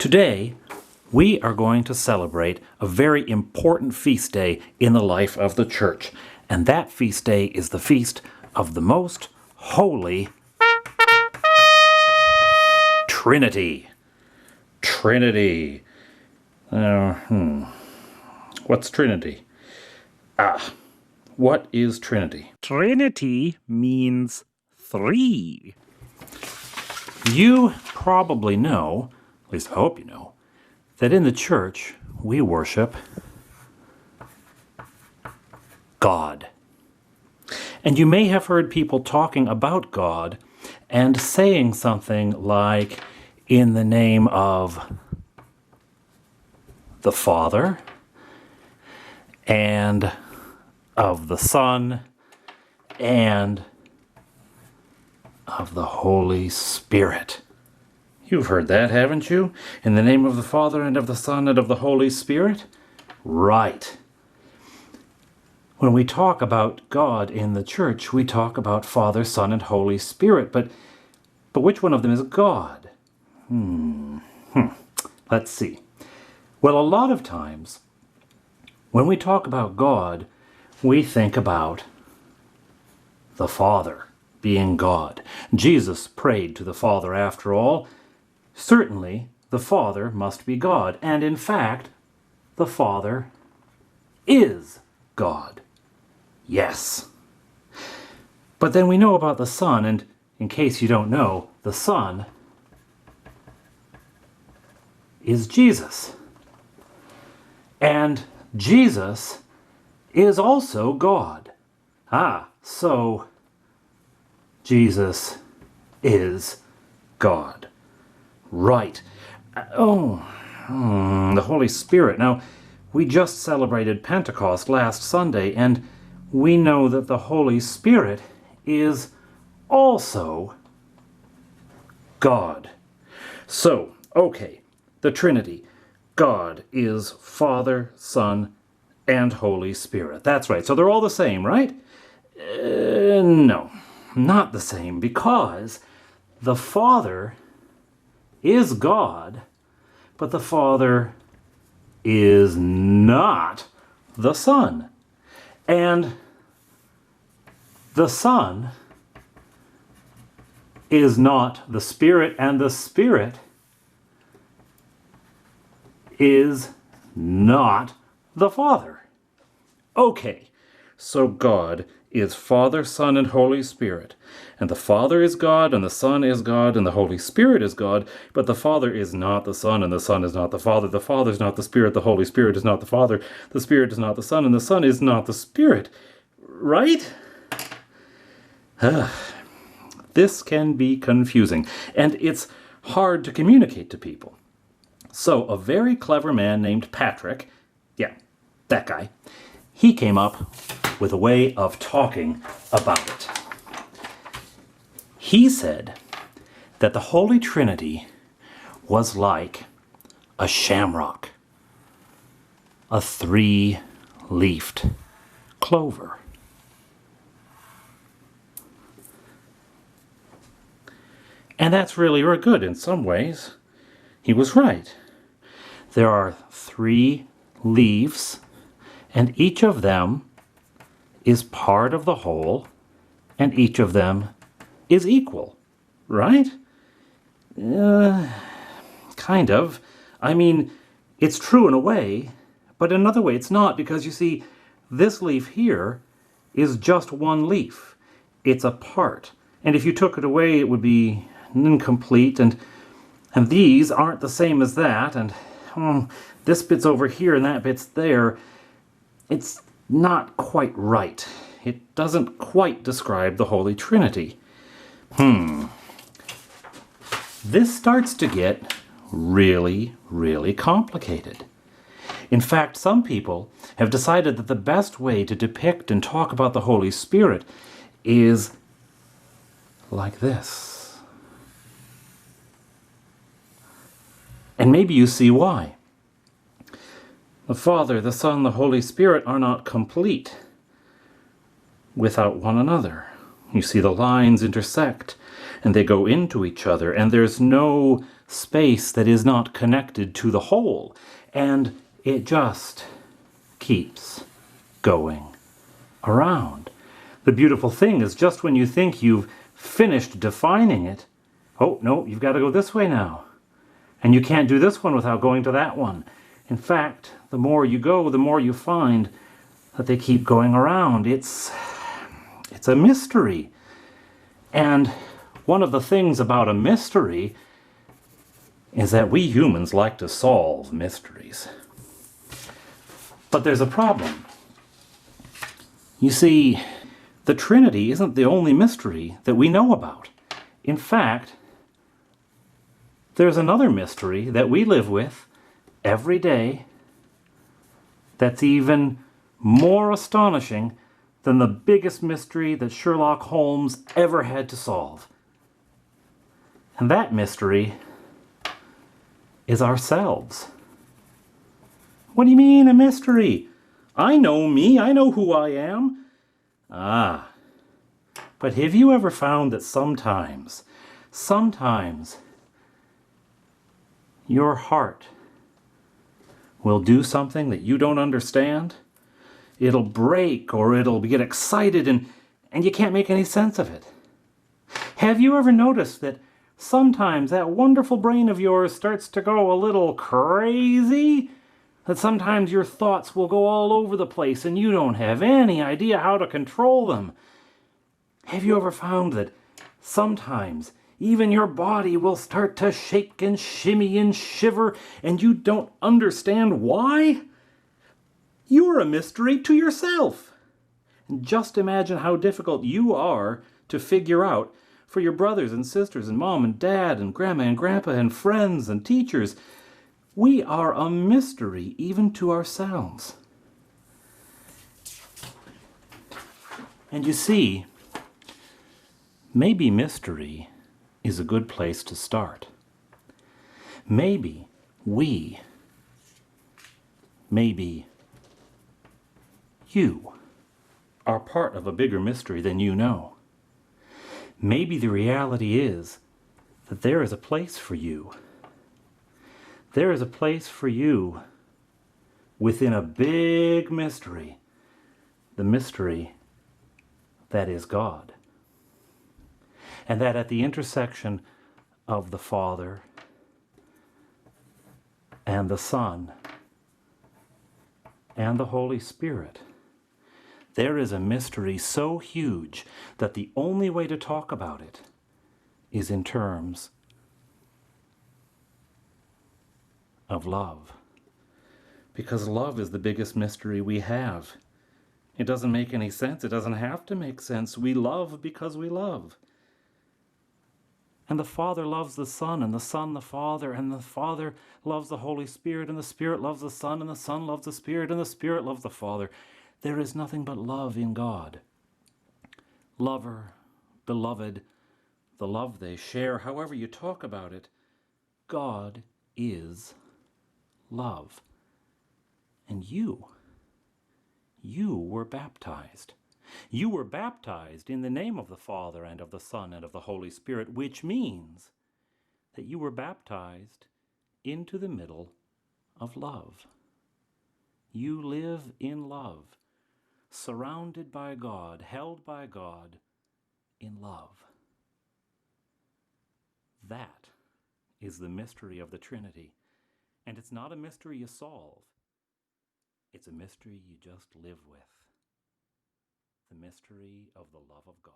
Today, we are going to celebrate a very important feast day in the life of the church. And that feast day is the feast of the most holy Trinity. Trinity. What's Trinity? What is Trinity? Trinity means three. You probably know, at least I hope you know, that in the church we worship God. And you may have heard people talking about God and saying something like, in the name of the Father, and of the Son, and of the Holy Spirit. You've heard that, haven't you? In the name of the Father, and of the Son, and of the Holy Spirit? Right. When we talk about God in the church, we talk about Father, Son, and Holy Spirit. But which one of them is God? Let's see. Well, a lot of times, when we talk about God, we think about the Father being God. Jesus prayed to the Father after all. Certainly, the Father must be God. And in fact, the Father is God. Yes. But then we know about the Son, and in case you don't know, the Son is Jesus. And Jesus is also God. So Jesus is God. Right. The Holy Spirit. Now, we just celebrated Pentecost last Sunday, and we know that the Holy Spirit is also God. So, okay, the Trinity. God is Father, Son, and Holy Spirit. That's right. So they're all the same, right? No, not the same, because the Father is God, but the Father is not the Son. And the Son is not the Spirit, and the Spirit is not the Father. Okay, so God is Father, Son, and Holy Spirit. And the Father is God, and the Son is God, and the Holy Spirit is God, but the Father is not the Son, and the Son is not the Father. The Father is not the Spirit, the Holy Spirit is not the Father, the Spirit is not the Son, and the Son is not the Spirit. Right? This can be confusing, and it's hard to communicate to people. So a very clever man named Patrick, that guy, he came up with a way of talking about it. He said that the Holy Trinity was like a shamrock, a three-leafed clover. And that's really good in some ways. He was right. There are 3 leaves, and each of them is part of the whole, and each of them is equal, right? Kind of. I mean, it's true in a way, but in another way it's not, because you see, this leaf here is just one leaf. It's a part. And if you took it away, it would be incomplete, and these aren't the same as that, and this bit's over here and that bit's there. It's not quite right. It doesn't quite describe the Holy Trinity. This starts to get really, really complicated. In fact, some people have decided that the best way to depict and talk about the Holy Spirit is like this. And maybe you see why. The Father, the Son, the Holy Spirit are not complete without one another. You see, the lines intersect, and they go into each other, and there's no space that is not connected to the whole. And it just keeps going around. The beautiful thing is just when you think you've finished defining it, oh, no, you've got to go this way now. And you can't do this one without going to that one. In fact, the more you go, the more you find that they keep going around. It's a mystery. And one of the things about a mystery is that we humans like to solve mysteries. But there's a problem. You see, the Trinity isn't the only mystery that we know about. In fact, there's another mystery that we live with every day that's even more astonishing than the biggest mystery that Sherlock Holmes ever had to solve. And that mystery is ourselves. What do you mean, a mystery? I know me, I know who I am. Ah, but have you ever found that sometimes your heart will do something that you don't understand? It'll break or it'll get excited and you can't make any sense of it. Have you ever noticed that sometimes that wonderful brain of yours starts to go a little crazy? That sometimes your thoughts will go all over the place and you don't have any idea how to control them? Have you ever found that sometimes even your body will start to shake and shimmy and shiver and you don't understand why? You're a mystery to yourself. And just imagine how difficult you are to figure out for your brothers and sisters and mom and dad and grandma and grandpa and friends and teachers. We are a mystery even to ourselves. And you see, maybe mystery is a good place to start. Maybe you are part of a bigger mystery than you know. Maybe the reality is that there is a place for you. There is a place for you within a big mystery, the mystery that is God. And that at the intersection of the Father and the Son and the Holy Spirit, there is a mystery so huge that the only way to talk about it is in terms of love. Because love is the biggest mystery we have. It doesn't make any sense. It doesn't have to make sense. We love because we love. And the Father loves the Son, and the Son the Father, and the Father loves the Holy Spirit, and the Spirit loves the Son, and the Son loves the Spirit, and the Spirit loves the Father. There is nothing but love in God. Lover, beloved, the love they share, however you talk about it, God is love. And you were baptized. You were baptized in the name of the Father and of the Son and of the Holy Spirit, which means that you were baptized into the middle of love. You live in love, surrounded by God, held by God in love. That is the mystery of the Trinity. And it's not a mystery you solve. It's a mystery you just live with. The mystery of the love of God.